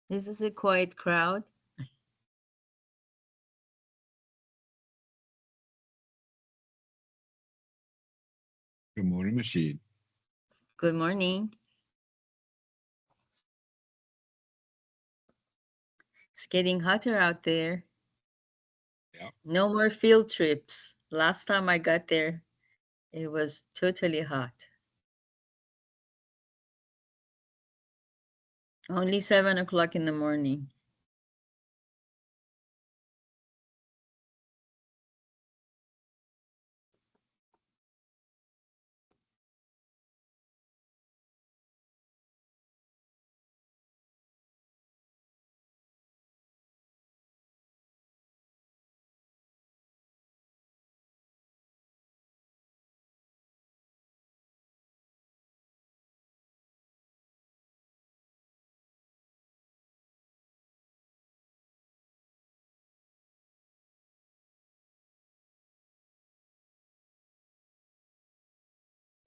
This is a quiet crowd. Good morning, Machine. Good morning. It's getting hotter out there. Yeah. No more field trips. Last time I got there, it was totally hot. Only 7 o'clock in the morning.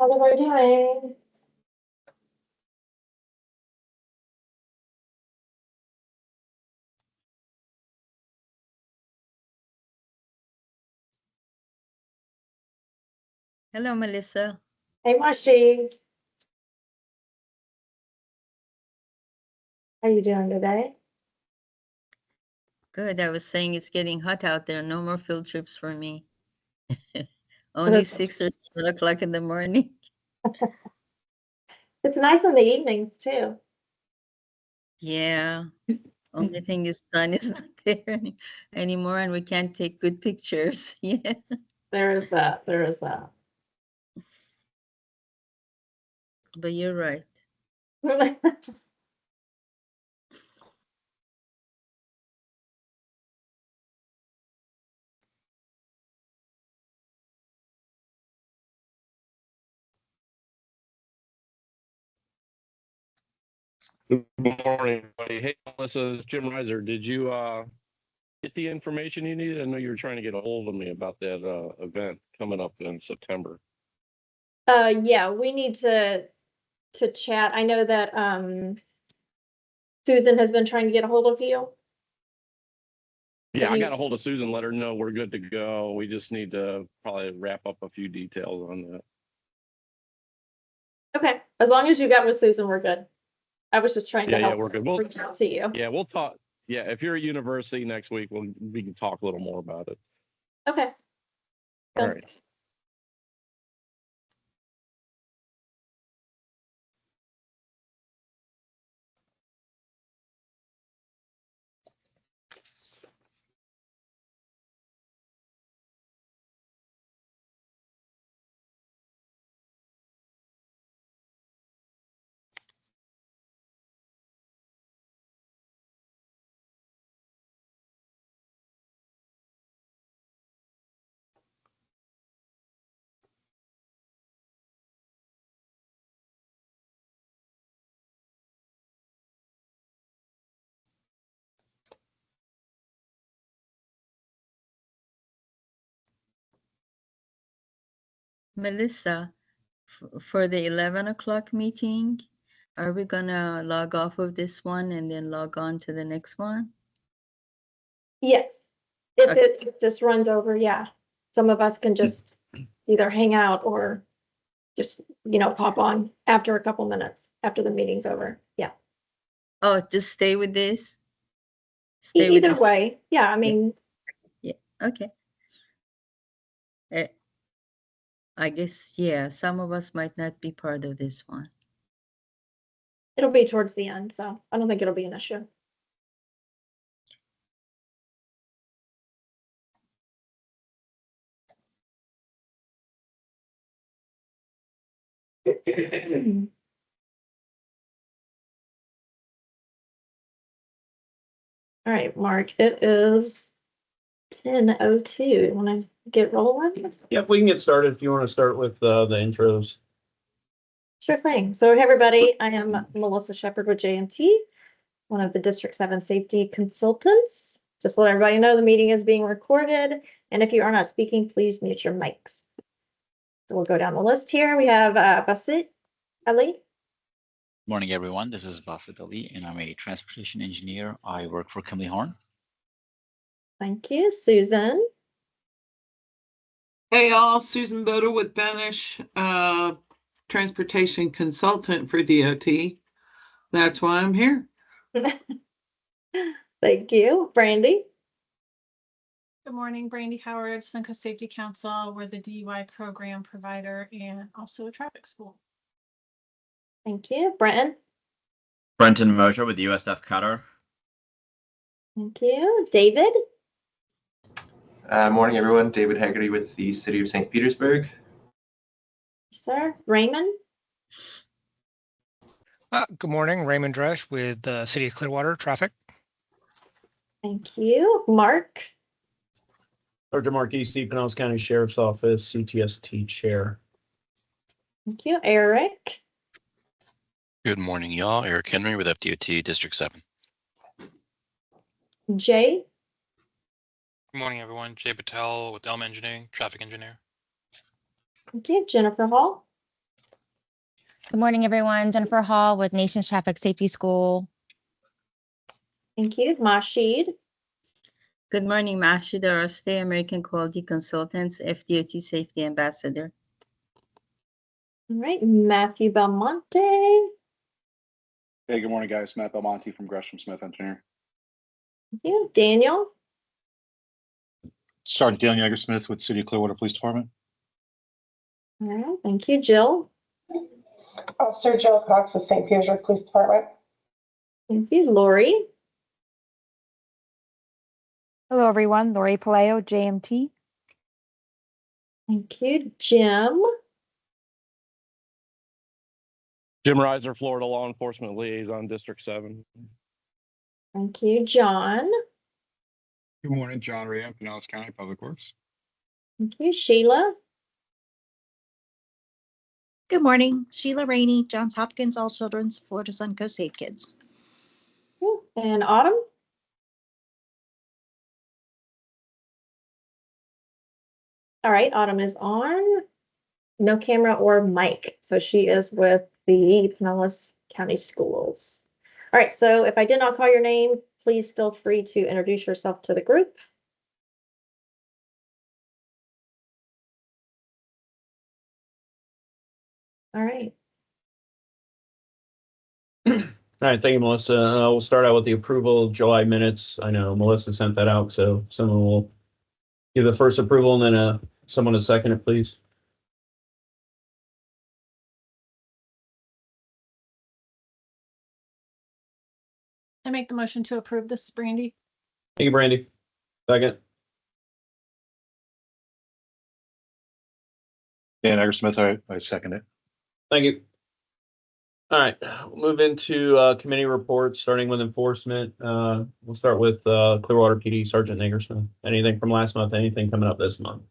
How are we doing? Hello, Melissa. Hey, Mashi. How you doing today? Good. I was saying it's getting hot out there. No more field trips for me. Only 6 or 7 o'clock in the morning. It's nice in the evenings too. Yeah. Only thing is sun is not there anymore, and we can't take good pictures. Yeah. There is that. There is that. But you're right. Good morning, everybody. Hey, Melissa, Jim Reiser. Did you get the information you needed? I know you were trying to get a hold of me about that event coming up in September. Yeah, we need to chat. I know that Susan has been trying to get a hold of you. Yeah, I you- got a hold of Susan, let her know we're good to go. We just need to probably wrap up a few details on that. Okay, as long as you got with Susan, we're good. I was just trying to Yeah, help we're good. We'll, reach out to you. yeah, we'll talk. Yeah, if you're at university next week, we can talk a little more about it. Okay. All Good. right. Melissa, for the 11 o'clock meeting, are we gonna log off of this one and then log on to the next one? Yes, if Okay. it just runs over, yeah. Some of us can just either hang out or just, pop on after a couple minutes, after the meeting's over. Yeah. Oh, just stay with this? Stay with Either this? way, yeah, I mean, Yeah, okay. I guess, yeah, some of us might not be part of this one. it'll be towards the end, so I don't think it'll be an issue. All right, Mark, it is 10:02. Want to get rolling? Yep, we can get started if you want to start with the intros. Sure thing. So hey, everybody, I am Melissa Shepherd with JMT, one of the District 7 safety consultants. Just to let everybody know the meeting is being recorded, and if you are not speaking, please mute your mics. So we'll go down the list here. We have Basit Ali. Morning, everyone. This is Basit Ali, and I'm a transportation engineer. I work for Kimley Horn. Thank you. Susan. Hey all, Susan Boda with Banish, transportation consultant for DOT. That's why I'm here. Thank you. Brandy. Good morning, Brandy Howard, Suncoast Safety Council. We're the DUI program provider and also a traffic school. Thank you. Brenton. Brenton Mosher with USF Qatar. Thank you. David. Morning, everyone. David Haggerty with the City of St. Petersburg. Sir. Raymond. Good morning, Raymond Dresch with the City of Clearwater Traffic. Thank you. Mark. Sergeant Mark Easty, Pinellas County Sheriff's Office, CTST Chair. Thank you. Eric. Good morning, y'all. Eric Henry with FDOT District 7. Jay. Good morning, everyone. Jay Patel with Elm Engineering, Traffic Engineer. Thank you. Jennifer Hall. Good morning, everyone. Jennifer Hall with Nations Traffic Safety School. Thank you. Mashid. Good morning, Mashid Araste, American Quality Consultants, FDOT Safety Ambassador. All right. Matthew Belmonte. Hey, good morning, guys. Matt Belmonte from Gresham Smith Engineer. Thank you. Daniel. Sergeant Daniel Yeager-Smith with City of Clearwater Police Department. All right. Thank you. Jill. Officer Jill Cox with St. Petersburg Police Department. Thank you. Lori. Hello, everyone. Lori Palaio, JMT. Thank you. Jim. Jim Reiser, Florida Law Enforcement Liaison, District 7. Thank you. John. Good morning, John Ray, Pinellas County Public Works. Thank you. Sheila. Good morning, Sheila Rainey, Johns Hopkins All Children's, Florida Suncoast Safe Kids. And Autumn. All right, Autumn is on. No camera or mic, so she is with the Pinellas County Schools. All right, so if I did not call your name, please feel free to introduce yourself to the group. All right. All right, thank you, Melissa. We'll start out with the approval of July minutes. I know Melissa sent that out, so someone will give the first approval and then someone to second it, please. I make the motion to approve this, Brandy. Thank you, Brandy. Second. Dan Eggersmith, I second it. Thank you. All right, we'll move into committee reports, starting with enforcement. We'll start with Clearwater PD Sergeant Eggersmith. Anything from last month? Anything coming up this month?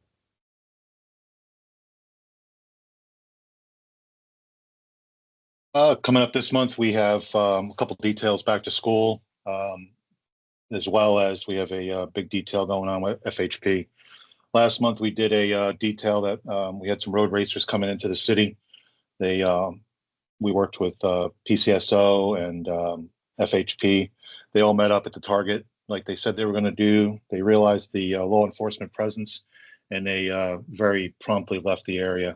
Coming up this month, we have a couple details back to school, as well as we have a big detail going on with FHP. Last month, we did a detail that we had some road racers coming into the city. We worked with PCSO and FHP. They all met up at the target like they said they were going to do. They realized the law enforcement presence, and they very promptly left the area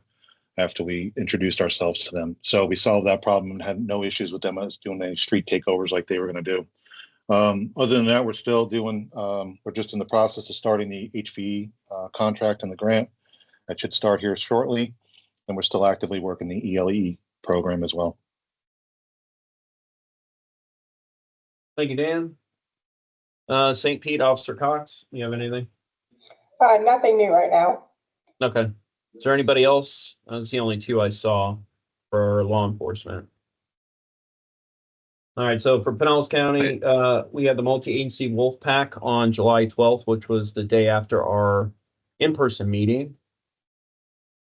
after we introduced ourselves to them. So we solved that problem and had no issues with them as doing any street takeovers like they were going to do. Other than that, we're still doing, we're just in the process of starting the HVE contract and the grant. That should start here shortly. And we're still actively working the ELE program as well. Thank you, Dan. St. Pete, Officer Cox, you have anything? Nothing new right now. Okay. Is there anybody else? That's the only two I saw for law enforcement. All right, so for Pinellas County, we had the multi-agency Wolf Pack on July 12th, which was the day after our in-person meeting.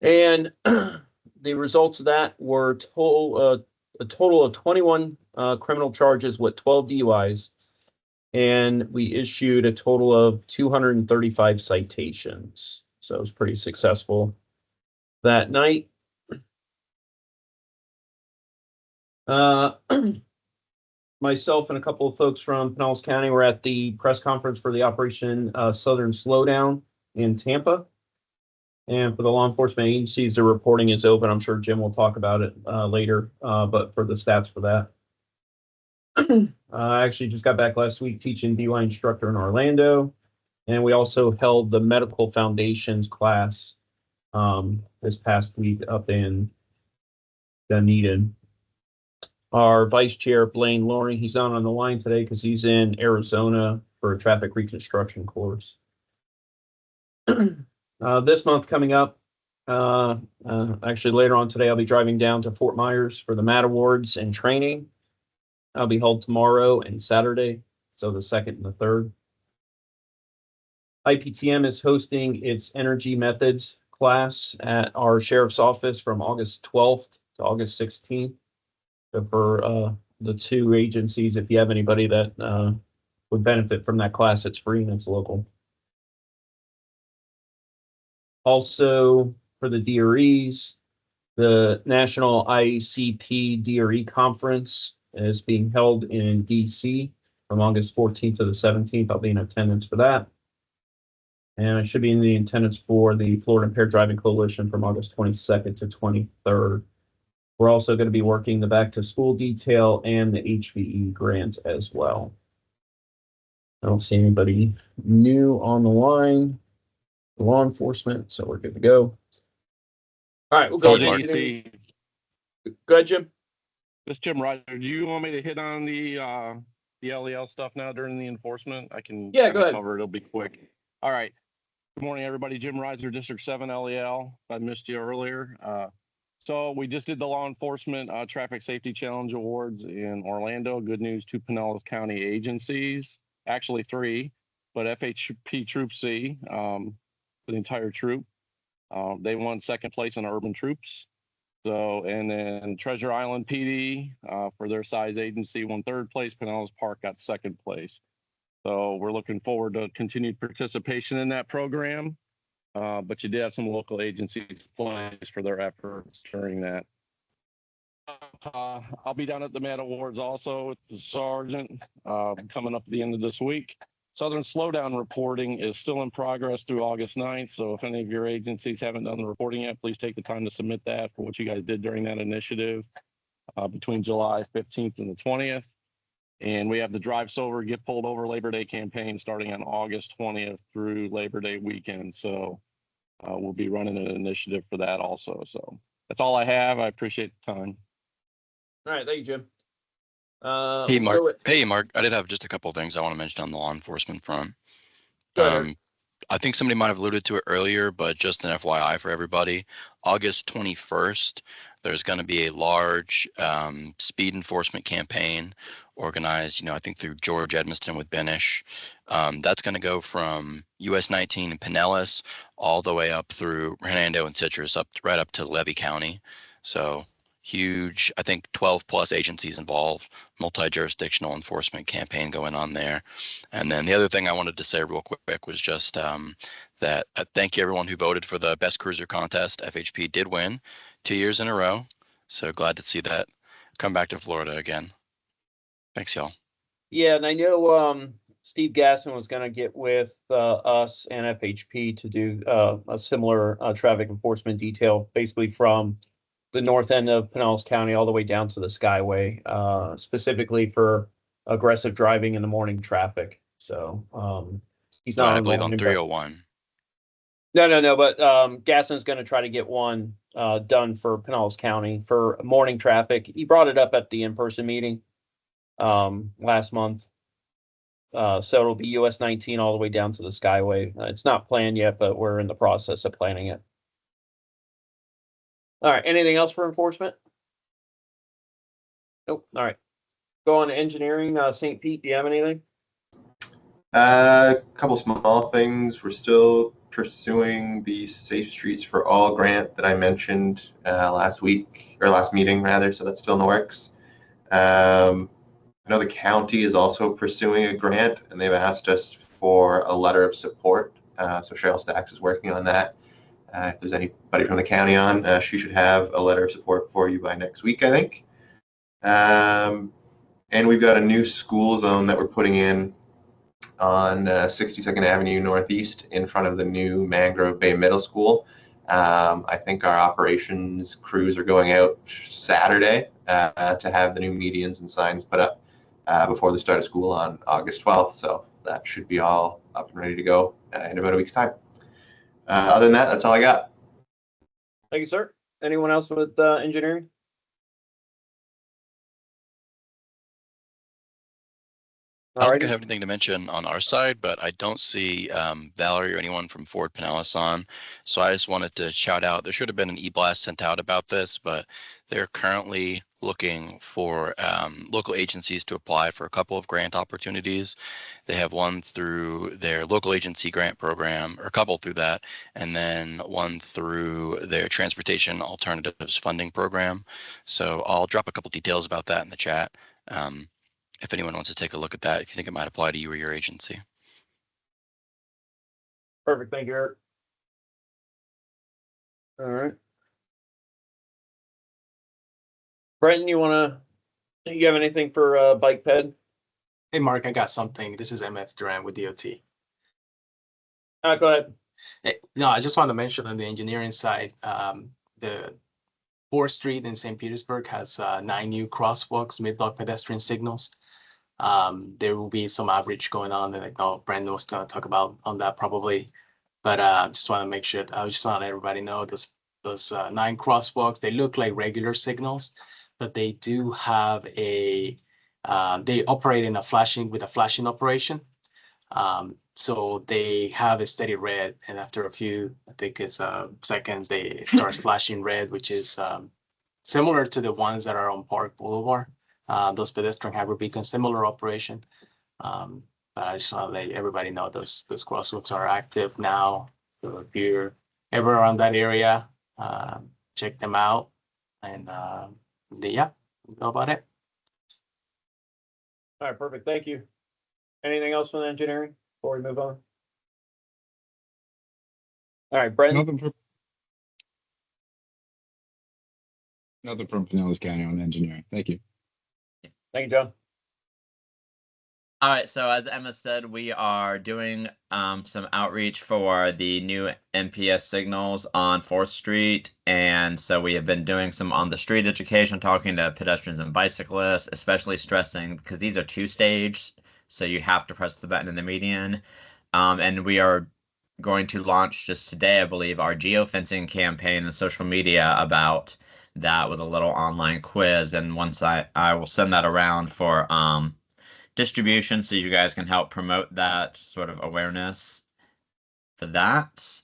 And the results of that were a total of 21 criminal charges with 12 DUIs. And we issued a total of 235 citations. So it was pretty successful that night. Myself and a couple of folks from Pinellas County were at the press conference for the Operation Southern Slowdown in Tampa. And for the law enforcement agencies, the reporting is open. I'm sure Jim will talk about it later, but for the stats for that. I actually just got back last week teaching DUI instructor in Orlando. And we also held the Medical Foundations class this past week up in Dunedin. Our vice chair, Blaine Loring, he's not on the line today because he's in Arizona for a traffic reconstruction course. This month coming up, actually later on today, I'll be driving down to Fort Myers for the MAT Awards and training. I'll be held tomorrow and Saturday, so the 2nd and the 3rd. IPTM is hosting its Energy Methods class at our sheriff's office from August 12th to August 16th. So for the two agencies, if you have anybody that would benefit from that class, it's free and it's local. Also, for the DREs, the National ICP DRE Conference is being held in DC from August 14th to the 17th. I'll be in attendance for that. And I should be in the attendance for the Florida Impaired Driving Coalition from August 22nd to 23rd. We're also going to be working the back to school detail and the HVE grant as well. I don't see anybody new on the line. Law enforcement, so we're good to go. All right, we'll go. Go ahead, Jim. This Jim Ryder. Do you want me to hit on the LEL stuff now during the enforcement? I can go ahead. cover it. It'll be quick. All right. Good morning, everybody. Jim Reiser, District 7 LEL. I missed you earlier. So we just did the law enforcement traffic safety challenge awards in Orlando. Good news, 2 Pinellas County agencies, actually 3, but FHP Troop C, the entire troop, they won 2nd place in urban troops. So, and then Treasure Island PD for their size agency won 3rd place. Pinellas Park got 2nd place. So we're looking forward to continued participation in that program. But you did have some local agencies points for their efforts during that. I'll be down at the Med Awards also with the sergeant coming up at the end of this week. Southern Slowdown reporting is still in progress through August 9th. So if any of your agencies haven't done the reporting yet, please take the time to submit that for what you guys did during that initiative between July 15th and the 20th. And we have the Drive Sober, Get Pulled Over Labor Day campaign starting on August 20th through Labor Day weekend. So we'll be running an initiative for that also. So that's all I have. I appreciate the time. All right, thank you, Jim. Hey, let's Mark. go with- Hey, Mark. I did have just a couple of things I want to mention on the law enforcement front. Go ahead, Eric. I think somebody might have alluded to it earlier, but just an FYI for everybody, August 21st, there's going to be a large speed enforcement campaign organized, I think through George Edmiston with Benish. That's going to go from US 19 in Pinellas all the way up through Hernando and Citrus, right up to Levy County. So huge, I think 12 plus agencies involved, multi-jurisdictional enforcement campaign going on there. And then the other thing I wanted to say real quick was just that thank you everyone who voted for the best cruiser contest. FHP did win 2 years in a row. So glad to see that come back to Florida again. Thanks, y'all. Yeah, and I know Steve Gasson was going to get with us and FHP to do a similar traffic enforcement detail, basically from the north end of Pinellas County all the way down to the Skyway, specifically for aggressive driving in the morning traffic. So he's not I believe on involved in 301. No, but Gasson's going to try to get one done for Pinellas County for morning traffic. He brought it up at the in-person meeting last month. So it'll be US 19 all the way down to the Skyway. It's not planned yet, but we're in the process of planning it. All right, anything else for enforcement? Nope. All right. Go on to engineering. St. Pete, do you have anything? A couple small things. We're still pursuing the Safe Streets for All grant that I mentioned last meeting rather. So that's still in the works. I know the county is also pursuing a grant, and they've asked us for a letter of support. So Cheryl Stacks is working on that. If there's anybody from the county on, she should have a letter of support for you by next week, I think. And we've got a new school zone that we're putting in on 62nd Avenue Northeast in front of the new Mangrove Bay Middle School. I think our operations crews are going out Saturday to have the new medians and signs put up before the start of school on August 12th. So that should be all up and ready to go in about a week's time. Other than that, that's all I got. Thank you, sir. Anyone else with engineering? I don't think I have anything to mention on our side, but I don't see Valerie or anyone from Ford Pinellas on. So I just wanted to shout out, there should have been an e-blast sent out about this, but they're currently looking for local agencies to apply for a couple of grant opportunities. They have one through their local agency grant program, or a couple through that, and then one through their transportation alternatives funding program. So I'll drop a couple details about that in the chat. If anyone wants to take a look at that, if you think it might apply to you or your agency. Perfect. Thank you, Eric. All right. Brenton, you have anything for bike ped? Hey, Mark, I got something. This is MF Duran with DOT. Go ahead. Hey, no, I just want to mention on the engineering side, the 4th Street in St. Petersburg has 9 new crosswalks, mid-block pedestrian signals. There will be some outreach going on, and I know Brandon was going to talk about on that probably. But just want to make sure, I just want to let everybody know those 9 crosswalks, they look like regular signals, but they do have they operate in with a flashing operation. So they have a steady red, and after a few, I think it's seconds, it starts flashing red, which is similar to the ones that are on Park Boulevard. Those pedestrian hyper beacon, similar operation. But I just want to let everybody know those crosswalks are active now. So if you're ever around that area, check them out. And yeah, know about it. All right, perfect. Thank you. Anything else from engineering before we move on? All right, Brendan. Nothing for Nothing from Pinellas County on engineering. Thank you. Thank you, John. All right, so as Emma said, we are doing some outreach for the new NPS signals on 4th Street. And so we have been doing some on the street education, talking to pedestrians and bicyclists, especially stressing because these are 2-stage. So you have to press the button in the median. And we are going to launch just today, I believe, our geofencing campaign and social media about that with a little online quiz. And once I will send that around for distribution so you guys can help promote that sort of awareness for that.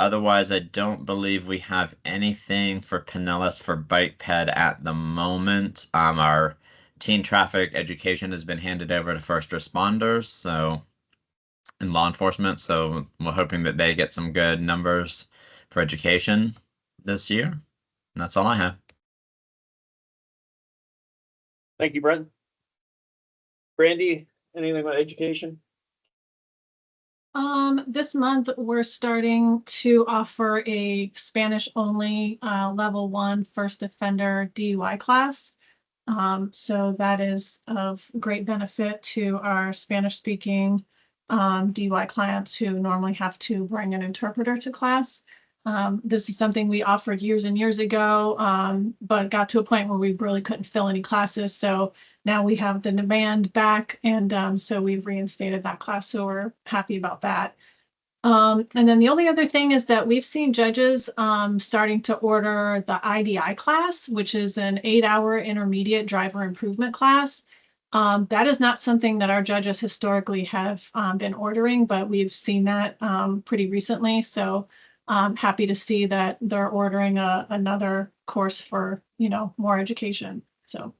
Otherwise, I don't believe we have anything for Pinellas for bike ped at the moment. Our teen traffic education has been handed over to first responders, so and law enforcement. So we're hoping that they get some good numbers for education this year. And that's all I have. Thank you, Brent. Brandy, anything about education? This month we're starting to offer a Spanish only level 1 first offender DUI class. So that is of great benefit to our Spanish speaking DUI clients who normally have to bring an interpreter to class. This is something we offered years and years ago, but got to a point where we really couldn't fill any classes. So now we have the demand back, and so we've reinstated that class. So we're happy about that. And then the only other thing is that we've seen judges starting to order the IDI class, which is an 8-hour intermediate driver improvement class. That is not something that our judges historically have been ordering, but we've seen that pretty recently. So I'm happy to see that they're ordering another course for, more education. So.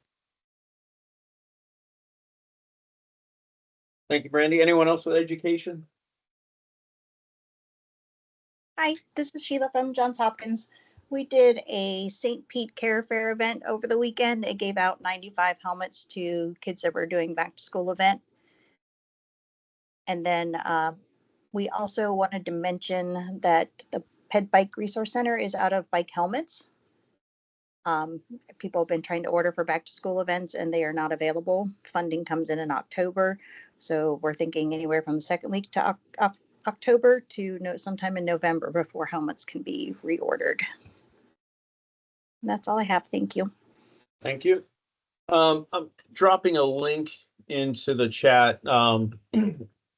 Thank you, Brandy. Anyone else with education? Hi, this is Sheila from Johns Hopkins. We did a St. Pete Care Fair event over the weekend. It gave out 95 helmets to kids that were doing back to school event. And then we also wanted to mention that the Ped Bike Resource Center is out of bike helmets. People have been trying to order for back to school events and they are not available. Funding comes in October. So we're thinking anywhere from the second week to October to sometime in November before helmets can be reordered. And that's all I have. Thank you. Thank you. I'm dropping a link into the chat.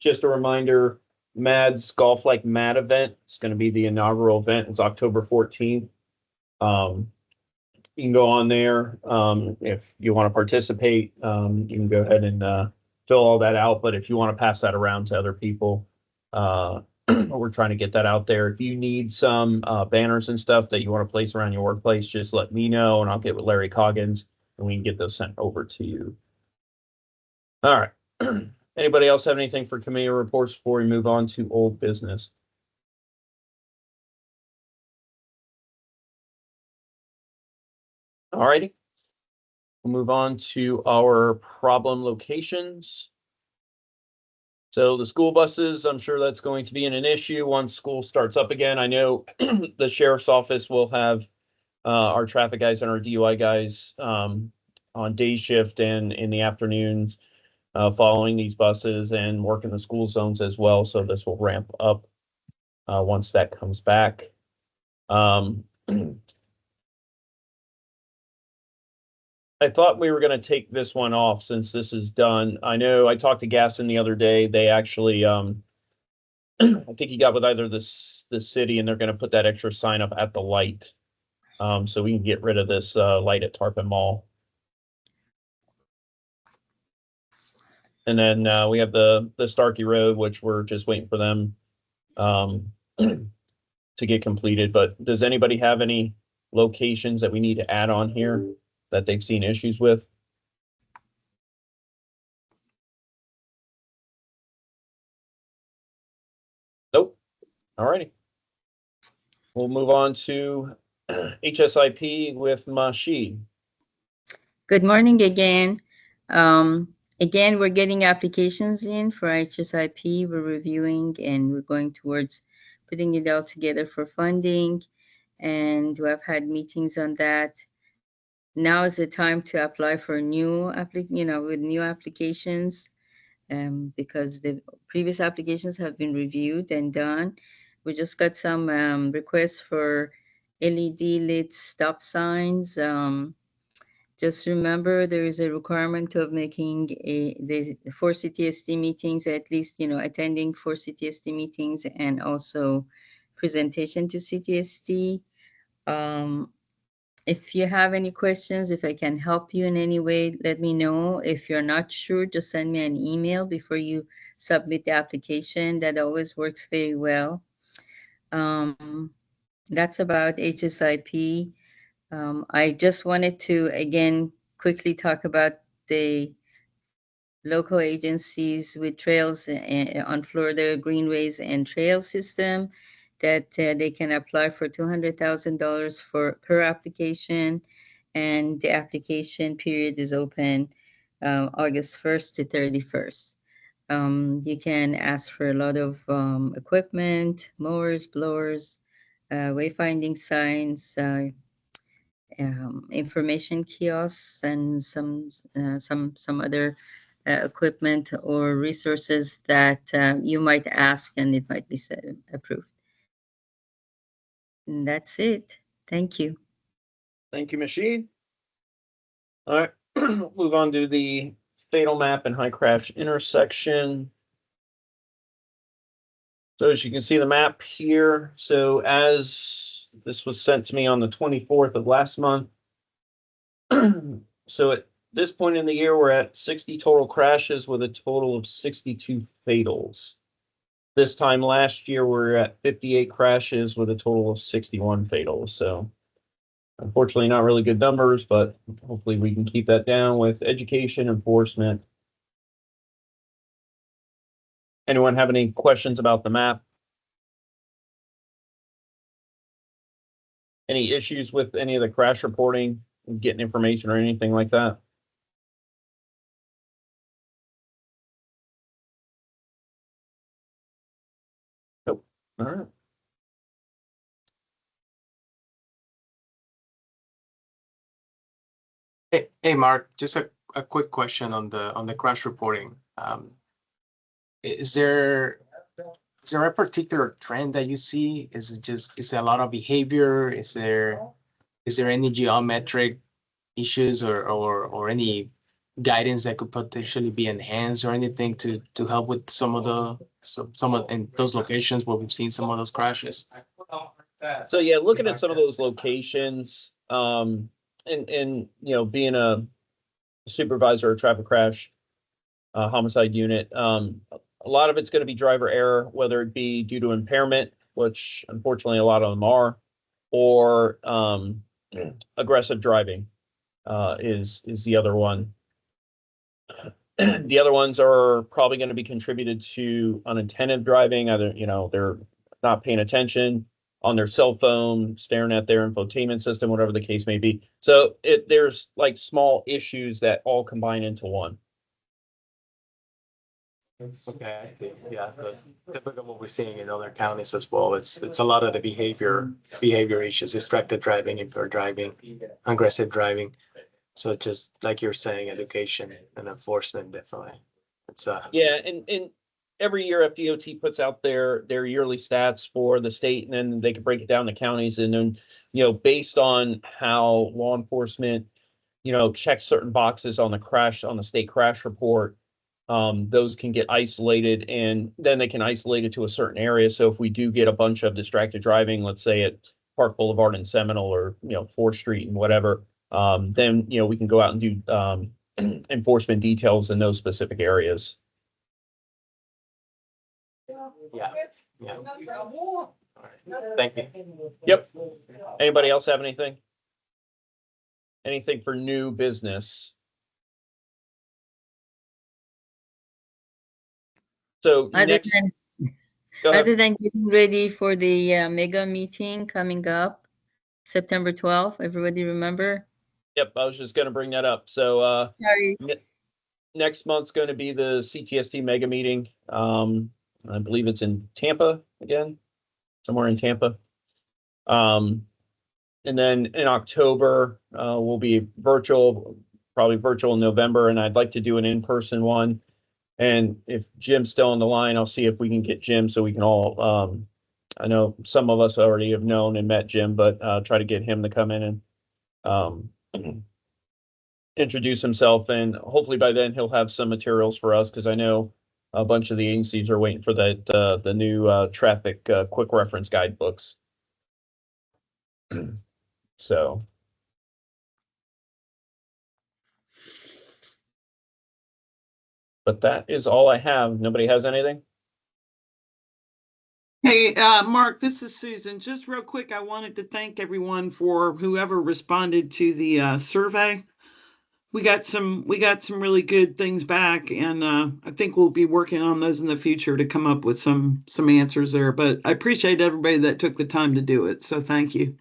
Just a reminder, Mad's Golf Like Mad event. It's going to be the inaugural event. It's October 14th. You can go on there. If you want to participate, you can go ahead and fill all that out. But if you want to pass that around to other people, we're trying to get that out there. If you need some banners and stuff that you want to place around your workplace, just let me know and I'll get with Larry Coggins and we can get those sent over to you. All right. Anybody else have anything for committee reports before we move on to old business? All righty. We'll move on to our problem locations. So the school buses, I'm sure that's going to be an issue once school starts up again. I know the sheriff's office will have our traffic guys and our DUI guys on day shift and in the afternoons following these buses and working the school zones as well. So this will ramp up once that comes back. I thought we were going to take this one off since this is done. I know I talked to Gaston the other day. They actually, I think he got with either the city and they're going to put that extra sign up at the light. So we can get rid of this light at Tarpon Mall. And then we have the Starkey Road, which we're just waiting for them to get completed. But does anybody have any locations that we need to add on here that they've seen issues with? Nope. All righty. We'll move on to HSIP with Mashi. Good morning again. Again, we're getting applications in for HSIP. We're reviewing and we're going towards putting it all together for funding. and we have had meetings on that. Now is the time to apply for new with new applications, because the previous applications have been reviewed and done. We just got some requests for LED lit stop signs. Just remember, there is a requirement of making the 4 CTST meetings, at least, attending 4 CTST meetings and also presentation to CTST. If you have any questions, if I can help you in any way, let me know. If you're not sure, just send me an email before you submit the application. That always works very well. That's about HSIP. I just wanted to, again, quickly talk about the local agencies with trails on Florida Greenways and Trail System, that they can apply for $200,000 per application, and the application period is open August 1st to 31st. You can ask for a lot of equipment, mowers, blowers, wayfinding signs, information kiosks, and some other equipment or resources that you might ask, and it might be approved. And that's it. Thank you. Thank you, Machine. All right, move on to the fatal map and high crash intersection. So as you can see the map here, so as this was sent to me on the 24th of last month. So at this point in the year, we're at 60 total crashes with a total of 62 fatals. This time last year, we're at 58 crashes with a total of 61 fatals. So unfortunately, not really good numbers, but hopefully we can keep that down with education, enforcement. Anyone have any questions about the map? Any issues with any of the crash reporting, getting information or anything like that? Nope. All right. Hey, Mark, just a quick question on the crash reporting. Is there a particular trend that you see? Is it a lot of behavior? Is there any geometric issues or any guidance that could potentially be enhanced or anything to help with some of in those locations where we've seen some of those crashes? So yeah, looking at some of those locations, and being a supervisor of traffic crash homicide unit, a lot of it's going to be driver error, whether it be due to impairment, which unfortunately a lot of them are, or aggressive driving is the other one. The other ones are probably going to be contributed to unintended driving. Either they're not paying attention on their cell phone, staring at their infotainment system, whatever the case may be. So there's like small issues that all combine into one. Okay, yeah, typical what we're seeing in other counties as well. It's a lot of the behavior issues, distracted driving, impaired driving, aggressive driving. So just like you're saying, education and enforcement, definitely. It's yeah, and every year FDOT puts out their yearly stats for the state, and then they can break it down to counties, and then based on how law enforcement checks certain boxes on the state crash report, those can get isolated, and then they can isolate it to a certain area. So if we do get a bunch of distracted driving, let's say at Park Boulevard and Seminole, or 4th Street and whatever, then we can go out and do enforcement details in those specific areas. yeah. All right. Thank you. Yep. Anybody else have anything? Anything for new business? So Other than getting ready for the mega meeting coming up September 12th, everybody remember? Yep, I was just going to bring that up. So Sorry. Next month's going to be the CTST mega meeting. I believe it's in Tampa again, somewhere in Tampa. And then in October, we'll be virtual, probably virtual in November, and I'd like to do an in-person one. And if Jim's still on the line, I'll see if we can get Jim so we can all, I know some of us already have known and met Jim, but try to get him to come in and introduce himself. And hopefully by then he'll have some materials for us, because I know a bunch of the agencies are waiting for that the new traffic quick reference guidebooks. So. But that is all I have. Nobody has anything? Hey, Mark, this is Susan. Just real quick, I wanted to thank everyone for whoever responded to the survey. We got some really good things back, and I think we'll be working on those in the future to come up with some answers there. But I appreciate everybody that took the time to do it. So thank you.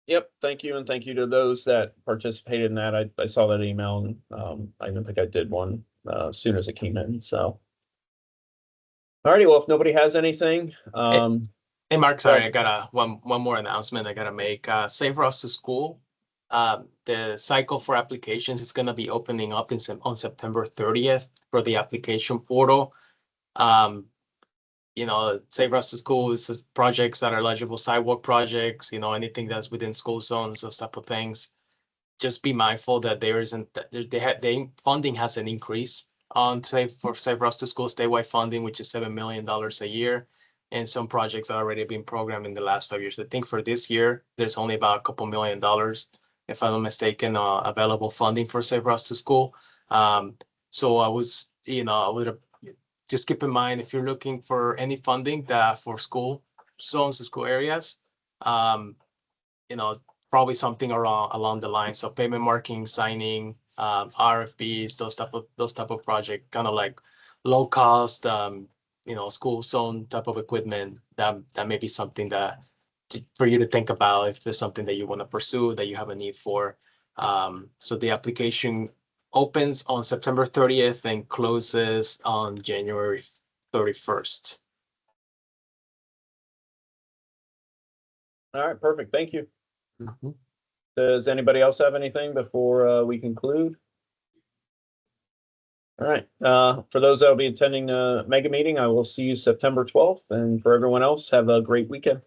Yep, thank you, and thank you to those that participated in that. I saw that email, and I don't think I did one as soon as it came in. So, alrighty, well, if nobody has anything, Hey, Mark, sorry, I got one more announcement I gotta make. Save Ross to School. The cycle for applications is gonna be opening up on September 30th for the application portal. Save Ross to School is just projects that are eligible, sidewalk projects, anything that's within school zones, those type of things. Just be mindful that there isn't, the funding hasn't increased on Save Ross to School statewide funding, which is $7 million a year. And some projects are already been programmed in the last 5 years. I think for this year, there's only about a couple $1 million, if I'm not mistaken, available funding for Save Ross to School. So I would just keep in mind, if you're looking for any funding for school zones and school areas, probably something along the lines of payment marking, signing, RFPs, those type of project, kind of like low cost, school zone type of equipment. That may be something for you to think about if there's something that you want to pursue, that you have a need for. So the application opens on September 30th and closes on January 31st. all right, perfect. Thank you. Does anybody else have anything before we conclude? All right. For those that will be attending the mega meeting, I will see you September 12th. And for everyone else, have a great weekend.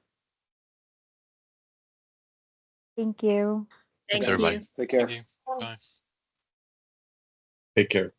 Thank you. Thanks, everybody. Take care. Thank you. Bye. Take care.